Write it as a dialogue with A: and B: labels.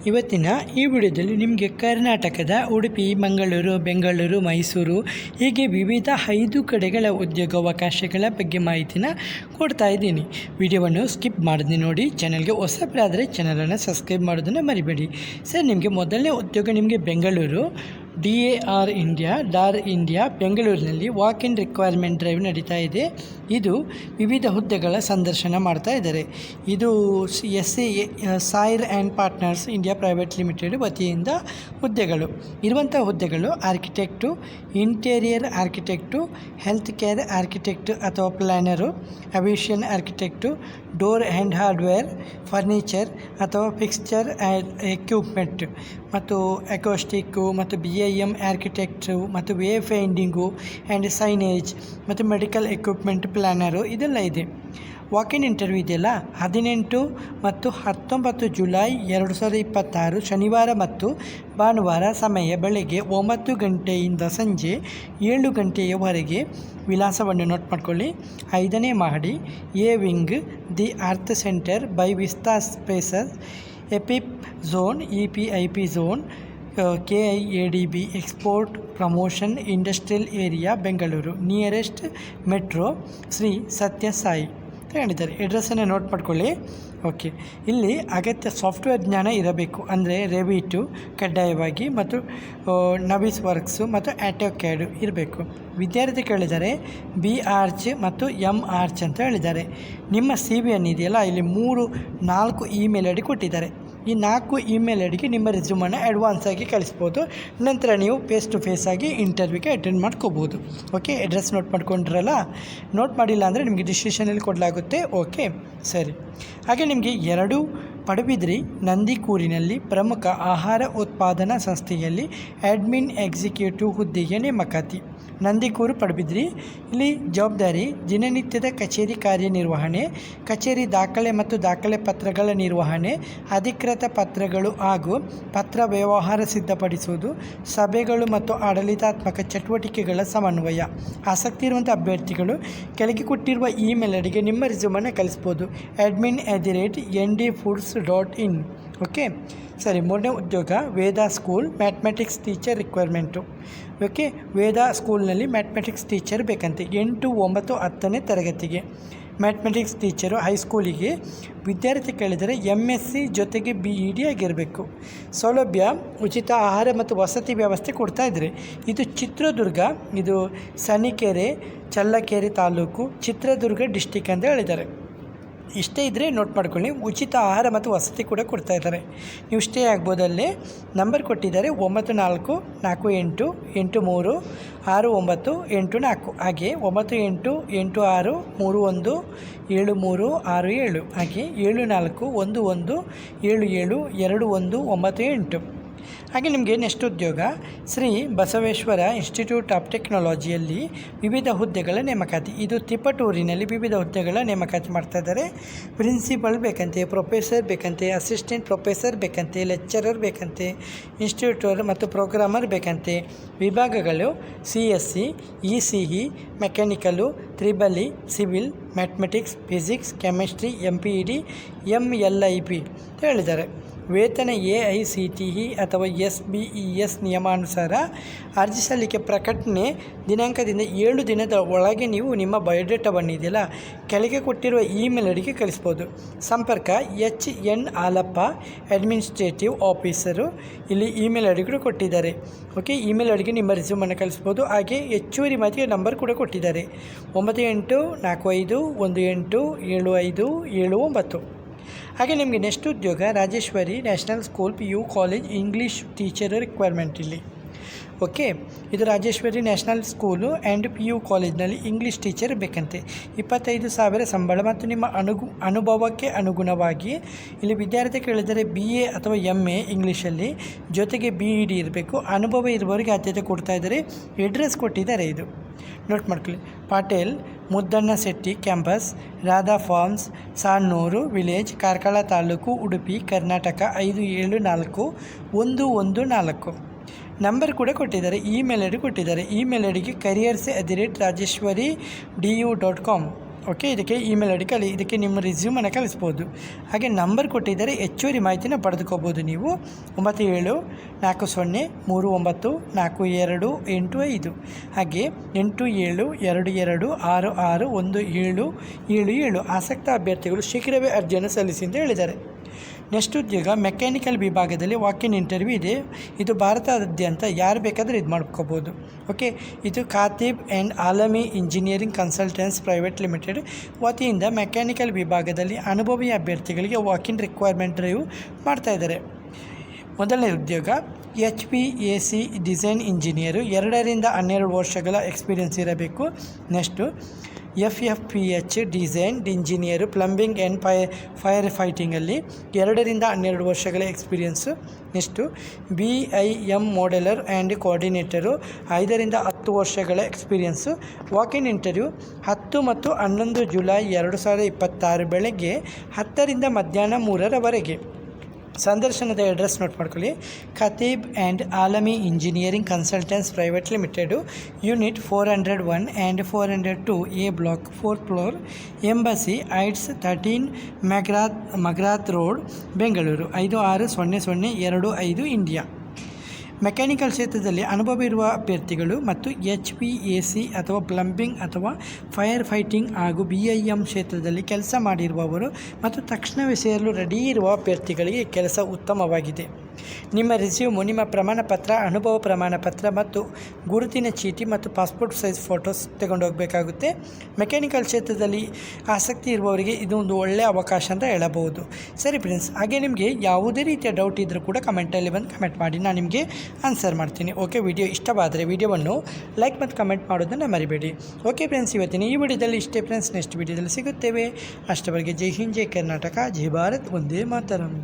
A: ಇವತ್ತಿನ ಈ ವಿಡಿಯೋದಲ್ಲಿ ನಿಮಗೆ ಕರ್ನಾಟಕದ ಉಡುಪಿ, ಮಂಗಳೂರು, ಬೆಂಗಳೂರು, ಮೈಸೂರು ಹೀಗೆ ವಿವಿಧ 5 ಕಡೆಗಳ ಉದ್ಯೋಗಾವಕಾಶಗಳ ಬಗ್ಗೆ ಮಾಹಿತಿನ ಕೊಡ್ತಾ ಇದ್ದೀನಿ. ವಿಡಿಯೋವನ್ನು ಸ್ಕಿಪ್ ಮಾಡದೆ ನೋಡಿ. ಚಾನಲ್ಗೆ ಹೊಸಬರಾದರೆ ಚಾನಲನ್ನು ಸಬ್ಸ್ಕ್ರೈಬ್ ಮಾಡೋದನ್ನು ಮರಿಬೇಡಿ. ಸರ್, ನಿಮಗೆ ಮೊದಲನೇ ಉದ್ಯೋಗ ನಿಮಗೆ ಬೆಂಗಳೂರು DAR ಇಂಡಿಯಾ ಬೆಂಗಳೂರಿನಲ್ಲಿ ವಾಕ್ ಇನ್ ರಿಕ್ವೈರ್ಮೆಂಟ್ ಡ್ರೈವ್ ನಡೀತಾ ಇದೆ. ಇದು ವಿವಿಧ ಹುದ್ದೆಗಳ ಸಂದರ್ಶನ ಮಾಡ್ತಾ ಇದ್ದಾರೆ. ಇದು Shair and partners India private limited ವತಿಯಿಂದ ಹುದ್ದೆಗಳು ಇರುವಂಥ ಹುದ್ದೆಗಳು architect, interior architect, health care architect ಅಥವಾ planner, aviation architect, door and hardware, furniture ಅಥವಾ ಫಿಕ್ಸ್ಚರ್ ಎಕ್ವಿಪ್ಮೆಂಟ್ ಮತ್ತು ಅಕೋಸ್ಟಿಕ್ಕು ಮತ್ತು BIM ಆರ್ಕಿಟೆಕ್ಟು ಮತ್ತು ವೇ ಫೈಂಡಿಂಗು ಆ್ಯಂಡ್ ಸೈನೇಜ್ ಮತ್ತು ಮೆಡಿಕಲ್ ಎಕ್ವಿಪ್ಮೆಂಟ್ ಪ್ಲ್ಯಾನರು ಇದೆಲ್ಲ ಇದೆ. ವಾಕಿನ್ ಇಂಟರ್ವ್ಯೂ ಇದೆಯಲ್ಲ 18 ಮತ್ತು 19 ಜುಲೈ 2026 ಶನಿವಾರ ಮತ್ತು ಭಾನುವಾರ. ಸಮಯ ಬೆಳಗ್ಗೆ 9 ಗಂಟೆಯಿಂದ ಸಂಜೆ 7 ಗಂಟೆಯವರೆಗೆ. ವಿಳಾಸವನ್ನು ನೋಟ್ ಮಾಡ್ಕೊಳ್ಳಿ. 5ನೇ ಮಹಡಿ, A wing, the earth centre by Vista spaces, EPIP zone, EPIP zone, KIADB export promotion industrial area Bengaluru, nearest metro Shri Sathya Sai ತಗೊಂಡಿದ್ದಾರೆ. ಅಡ್ರೆಸ್ಸನ್ನು ನೋಟ್ ಮಾಡ್ಕೊಳ್ಳಿ. ಓಕೆ, ಇಲ್ಲಿ ಅಗತ್ಯ ಸಾಫ್ಟ್ವೇರ್ ಜ್ಞಾನ ಇರಬೇಕು. ಅಂದರೆ ರೆವಿಟು ಕಡ್ಡಾಯವಾಗಿ ಮತ್ತು ನವಿಸ್ ವರ್ಕ್ಸು ಮತ್ತು ಆಟೋಕ್ಯಾಡು ಇರಬೇಕು. ವಿದ್ಯಾರ್ಥಿ ಕೇಳಿದ್ದಾರೆ B ಆರ್ಚ್ ಮತ್ತು M ಆರ್ಚ್ ಅಂತ ಹೇಳಿದ್ದಾರೆ. ನಿಮ್ಮ CV ಇದೆಯಲ್ಲ, ಇಲ್ಲಿ 4 ಇಮೇಲ್ ID ಕೊಟ್ಟಿದ್ದಾರೆ. ಈ 4 ಇಮೇಲ್ ಐಡಿಗೆ ನಿಮ್ಮ ರೆಸ್ಯೂಮನ್ನು ಅಡ್ವಾನ್ಸಾಗಿ ಕಳಿಸ್ಬೋದು. ನಂತರ ನೀವು ಫೇಸ್ ಟು ಫೇಸ್ ಆಗಿ ಇಂಟರ್ವ್ಯೂಗೆ ಅಟೆಂಡ್ ಮಾಡ್ಕೋಬೋದು. ಓಕೆ, ಅಡ್ರೆಸ್ ನೋಟ್ ಮಾಡ್ಕೊಂಡ್ರಲ್ಲ, ನೋಟ್ ಮಾಡಿಲ್ಲ ಅಂದರೆ ನಿಮಗೆ ಡಿಸ್ಕ್ರಿಪ್ಷನಲ್ಲಿ ಕೊಡಲಾಗುತ್ತೆ. ಓಕೆ, ಸರಿ. ಹಾಗೆ ನಿಮಗೆ 2 ಪಡುಬಿದ್ರಿ ನಂದಿಕೂರಿನಲ್ಲಿ ಪ್ರಮುಖ ಆಹಾರ ಉತ್ಪಾದನಾ ಸಂಸ್ಥೆಯಲ್ಲಿ ಅಡ್ಮಿನ್ ಎಕ್ಸಿಕ್ಯೂಟಿವ್ ಹುದ್ದೆಗೆ ನೇಮಕಾತಿ. ನಂದಿಕೂರು ಪಡುಬಿದ್ರಿ. ಇಲ್ಲಿ ಜವಾಬ್ದಾರಿ ದಿನನಿತ್ಯದ ಕಚೇರಿ ಕಾರ್ಯನಿರ್ವಹಣೆ, ಕಚೇರಿ ದಾಖಲೆ ಮತ್ತು ದಾಖಲೆ ಪತ್ರಗಳ ನಿರ್ವಹಣೆ, ಅಧಿಕೃತ ಪತ್ರಗಳು ಹಾಗೂ ಪತ್ರ ವ್ಯವಹಾರ ಸಿದ್ಧಪಡಿಸುವುದು, ಸಭೆಗಳು ಮತ್ತು ಆಡಳಿತಾತ್ಮಕ ಚಟುವಟಿಕೆಗಳ ಸಮನ್ವಯ. ಆಸಕ್ತಿ ಇರುವಂಥ ಅಭ್ಯರ್ಥಿಗಳು ಕೆಳಗೆ ಕೊಟ್ಟಿರುವ ಇಮೇಲ್ ಐಡಿಗೆ ನಿಮ್ಮ ರೆಸ್ಯೂಮನ್ನು ಕಳಿಸ್ಬೋದು. admin@ndfoods.in. ಓಕೆ, ಸರಿ. 3ನೇ ಉದ್ಯೋಗ Veda school, mathematics teacher requirement. Okay, Veda ಸ್ಕೂಲ್ನಲ್ಲಿ ಮ್ಯಾಥಮೆಟಿಕ್ಸ್ ಟೀಚರ್ ಬೇಕಂತೆ. 8, 9, 10ನೇ ತರಗತಿಗೆ ಮ್ಯಾಥಮೆಟಿಕ್ಸ್ ಟೀಚರು. ಹೈಸ್ಕೂಲಿಗೆ ವಿದ್ಯಾರ್ಥಿ ಕೇಳಿದರೆ MSc ಜೊತೆಗೆ BEd ಆಗಿರಬೇಕು. ಸೌಲಭ್ಯ ಉಚಿತ ಆಹಾರ ಮತ್ತು ವಸತಿ ವ್ಯವಸ್ಥೆ ಕೊಡ್ತಾಯಿದ್ದಾರೆ. ಇದು ಚಿತ್ರದುರ್ಗ, ಇದು ಸನಿಕೆರೆ, ಚಳ್ಳಕೆರೆ ತಾಲೂಕು, ಚಿತ್ರದುರ್ಗ ಡಿಸ್ಟಿಕ್ ಅಂತ ಹೇಳಿದ್ದಾರೆ. ಇಷ್ಟೇ ಇದ್ದರೆ ನೋಟ್ ಮಾಡ್ಕೊಳ್ಳಿ. ಉಚಿತ ಆಹಾರ ಮತ್ತು ವಸತಿ ಕೂಡ ಕೊಡ್ತಾಯಿದ್ದಾರೆ. ನೀವು ಸ್ಟೇ ಆಗ್ಬೋದಲ್ಲೇ. ನಂಬರ್ ಕೊಟ್ಟಿದ್ದಾರೆ 9848383694, ಹಾಗೆ 9886317367, ಹಾಗೆ 7411772198. ಹಾಗೆ ನಿಮಗೆ ನೆಕ್ಸ್ಟ್ ಉದ್ಯೋಗ ಶ್ರೀ ಬಸವೇಶ್ವರ ಇನ್ಸ್ಟಿಟ್ಯೂಟ್ ಆಫ್ ಟೆಕ್ನಾಲಜಿಯಲ್ಲಿ ವಿವಿಧ ಹುದ್ದೆಗಳ ನೇಮಕಾತಿ. ಇದು ತಿಪಟೂರಿನಲ್ಲಿ ವಿವಿಧ ಹುದ್ದೆಗಳ ನೇಮಕಾತಿ ಮಾಡ್ತಾ ಇದ್ದಾರೆ. ಪ್ರಿನ್ಸಿಪಲ್ ಬೇಕಂತೆ, ಪ್ರೊಫೆಸರ್ ಬೇಕಂತೆ, ಅಸಿಸ್ಟೆಂಟ್ ಪ್ರೊಫೆಸರ್ ಬೇಕಂತೆ, ಲೆಕ್ಚರರ್ ಬೇಕಂತೆ, ಇನ್ಸ್ಟಿಟ್ಯೂಟರ್ ಮತ್ತು ಪ್ರೋಗ್ರಾಮರ್ ಬೇಕಂತೆ. ವಿಭಾಗಗಳು CSE, ECE, mechanical, triple E, civil, mathematics, physics, chemistry, MPED, MLIP ಅಂತ ಹೇಳಿದ್ದಾರೆ. ವೇತನ AICTE ಅಥವಾ SBES ನಿಯಮಾನುಸಾರ. ಅರ್ಜಿ ಸಲ್ಲಿಕೆ ಪ್ರಕಟಣೆ ದಿನಾಂಕದಿಂದ 7 ದಿನದ ಒಳಗೆ ನೀವು ನಿಮ್ಮ ಬಯೋಡೇಟಾವನ್ನು ಇದೆಯಲ್ಲ ಕೆಳಗೆ ಕೊಟ್ಟಿರುವ ಇಮೇಲ್ ಐಡಿಗೆ ಕಳಿಸ್ಬೋದು. ಸಂಪರ್ಕ HN ಆಲಪ್ಪ, ಅಡ್ಮಿನಿಸ್ಟ್ರೇಟಿವ್ ಆಫೀಸರು. ಇಲ್ಲಿ ಇಮೇಲ್ ಐಡಿ ಕೂಡ ಕೊಟ್ಟಿದ್ದಾರೆ. ಓಕೆ, ಇಮೇಲ್ ಐಡಿಗೆ ನಿಮ್ಮ ರೆಸ್ಯೂಮನ್ನು ಕಳಿಸ್ಬೋದು. ಹಾಗೆ ಹೆಚ್ಚುವರಿ ಮಾತಿಗೆ ನಂಬರ್ ಕೂಡ ಕೊಟ್ಟಿದ್ದಾರೆ 9845187579. ಹಾಗೆ ನಿಮಗೆ ನೆಕ್ಸ್ಟ್ ಉದ್ಯೋಗ Rajeshwari national school PU college English teacher requirement ಇಲ್ಲಿ. ಓಕೆ, ಇದು Rajeshwari national school and PU ಕಾಲೇಜ್ನಲ್ಲಿ ಇಂಗ್ಲೀಷ್ ಟೀಚರ್ ಬೇಕಂತೆ. 25,000 ಸಂಬಳ ಮತ್ತು ನಿಮ್ಮ ಅನುಭವಕ್ಕೆ ಅನುಗುಣವಾಗಿ. ಇಲ್ಲಿ ವಿದ್ಯಾರ್ಥಿ ಕೇಳಿದರೆ BA ಅಥವಾ MA ಇಂಗ್ಲೀಷಲ್ಲಿ ಜೊತೆಗೆ BEd ಇರಬೇಕು. ಅನುಭವ ಇರುವವರಿಗೆ ಆದ್ಯತೆ ಕೊಡ್ತಾ ಇದ್ದಾರೆ. ಅಡ್ರೆಸ್ ಕೊಟ್ಟಿದ್ದಾರೆ, ಇದು ನೋಟ್ ಮಾಡ್ಕೊಳ್ಳಿ. Patel Muddanna Shetty campus, Radha farms, Sanur village, Karkala taluk, Udupi, Karnataka 574114. Number ಕೂಡ ಕೊಟ್ಟಿದ್ದಾರೆ. ಇಮೇಲ್ ಐಡಿ ಕೊಟ್ಟಿದ್ದಾರೆ. ಇಮೇಲ್ ಐಡಿಗೆ careers@rajeshwaridu.com ಓಕೆ, ಇದಕ್ಕೆ ಇಮೇಲ್ ಐ ಡಿ ಇದಕ್ಕೆ ನಿಮ್ಮ ರಿಸ್ಯೂಮನ್ನು ಕಳಿಸ್ಬೋದು. ಹಾಗೆ ನಂಬರ್ ಕೊಟ್ಟಿದ್ದಾರೆ, ಹೆಚ್ಚುವರಿ ಮಾಹಿತಿನ ಪಡೆದುಕೋಬೋದು ನೀವು. 9730394285 ಹಾಗೆ 8722661777. ಆಸಕ್ತ ಅಭ್ಯರ್ಥಿಗಳು ಶೀಘ್ರವೇ ಅರ್ಜಿಯನ್ನು ಸಲ್ಲಿಸಿ ಅಂತ ಹೇಳಿದ್ದಾರೆ. ನೆಕ್ಸ್ಟ್ ಉದ್ಯೋಗ ಮೆಕ್ಯಾನಿಕಲ್ ವಿಭಾಗದಲ್ಲಿ ವಾಕ್-ಇನ್ ಇಂಟರ್ವ್ಯೂ ಇದೆ. ಇದು ಭಾರತಾದ್ಯಂತ ಯಾರು ಬೇಕಾದರೂ ಇದು ಮಾಡ್ಕೋಬೋದು. ಓಕೆ, ಇದು Khatib and Alami engineering consultants private limited ವತಿಯಿಂದ ಮೆಕ್ಯಾನಿಕಲ್ ವಿಭಾಗದಲ್ಲಿ ಅನುಭವಿ ಅಭ್ಯರ್ಥಿಗಳಿಗೆ ವಾಕ್-ಇನ್ ರಿಕ್ವೈರ್ಮೆಂಟ್ ಡ್ರೈವ್ ಮಾಡ್ತಾಯಿದ್ದಾರೆ. ಮೊದಲನೇ ಉದ್ಯೋಗ HVAC ಡಿಸೈನ್ ಇಂಜಿನಿಯರು, 2 ರಿಂದ 12 ವರ್ಷಗಳ ಎಕ್ಸ್ಪೀರಿಯೆನ್ಸ್ ಇರಬೇಕು. Next FFPH design engineer plumbing and fire ಫೈಟಿಂಗಲ್ಲಿ 2 ರಿಂದ 12 ವರ್ಷಗಳ experience. Next BIM modeller and coordinator 5 ರಿಂದ 10 ವರ್ಷಗಳ ಎಕ್ಸ್ಪೀರಿಯೆನ್ಸು. ವಾಕ್-ಇನ್ ಇಂಟರ್ವ್ಯೂ 10 ಮತ್ತು 11 ಜುಲೈ 2026 ಬೆಳಗ್ಗೆ 10 ರಿಂದ ಮಧ್ಯಾಹ್ನ 3ರವರೆಗೆ. ಸಂದರ್ಶನದ ಅಡ್ರೆಸ್ ನೋಟ್ ಮಾಡ್ಕೊಳ್ಳಿ. Khatib and Alami engineering consultants private limited, unit 401 and 402 A block 4th floor, Embassy Heights 13 Magrath road, Bengaluru 560025 India. Mechanical ಕ್ಷೇತ್ರದಲ್ಲಿ ಅನುಭವ ಇರುವ ಅಭ್ಯರ್ಥಿಗಳು ಮತ್ತು HVAC ಅಥವಾ ಪ್ಲಂಬಿಂಗ್ ಅಥವಾ ಫೈರ್ ಫೈಟಿಂಗ್ ಹಾಗೂ BIM ಕ್ಷೇತ್ರದಲ್ಲಿ ಕೆಲಸ ಮಾಡಿರುವವರು ಮತ್ತು ತಕ್ಷಣವೇ ಸೇರಲು ರೆಡಿ ಇರುವ ಅಭ್ಯರ್ಥಿಗಳಿಗೆ ಕೆಲಸ ಉತ್ತಮವಾಗಿದೆ. ನಿಮ್ಮ ರಿಸ್ಯೂಮು, ನಿಮ್ಮ ಪ್ರಮಾಣಪತ್ರ, ಅನುಭವ ಪ್ರಮಾಣಪತ್ರ ಮತ್ತು ಗುರುತಿನ ಚೀಟಿ ಮತ್ತು ಪಾಸ್ಪೋರ್ಟ್ ಸೈಜ್ ಫೋಟೋಸ್ ತಗೊಂಡು ಹೋಗಬೇಕಾಗುತ್ತೆ. ಮೆಕ್ಯಾನಿಕಲ್ ಕ್ಷೇತ್ರದಲ್ಲಿ ಆಸಕ್ತಿ ಇರುವವರಿಗೆ ಇದು ಒಂದು ಒಳ್ಳೆಯ ಅವಕಾಶ ಅಂತ ಹೇಳಬಹುದು. ಸರಿ ಫ್ರೆಂಡ್ಸ್, ಹಾಗೆ ನಿಮಗೆ ಯಾವುದೇ ರೀತಿಯ ಡೌಟ್ ಇದ್ದರೂ ಕೂಡ ಕಮೆಂಟಲ್ಲಿ ಬಂದು ಕಮೆಂಟ್ ಮಾಡಿ, ನಾನು ನಿಮಗೆ ಆನ್ಸರ್ ಮಾಡ್ತೀನಿ. ಓಕೆ, ವಿಡಿಯೋ ಇಷ್ಟವಾದರೆ ವಿಡಿಯೋವನ್ನು ಲೈಕ್ ಮತ್ತು ಕಮೆಂಟ್ ಮಾಡೋದನ್ನು ಮರಿಬೇಡಿ. ಓಕೆ ಫ್ರೆಂಡ್ಸ್, ಇವತ್ತಿನ ಈ ವಿಡಿಯೋದಲ್ಲಿ ಇಷ್ಟೇ ಫ್ರೆಂಡ್ಸ್. ನೆಕ್ಸ್ಟ್ ವಿಡಿಯೋದಲ್ಲಿ ಸಿಗುತ್ತೇವೆ. ಅಷ್ಟವರೆಗೆ ಜೈ ಹಿಂದ್, ಜೈ ಕರ್ನಾಟಕ, ಜೈ ಭಾರತ್, ಒಂದೇ ಮಾತರಂ.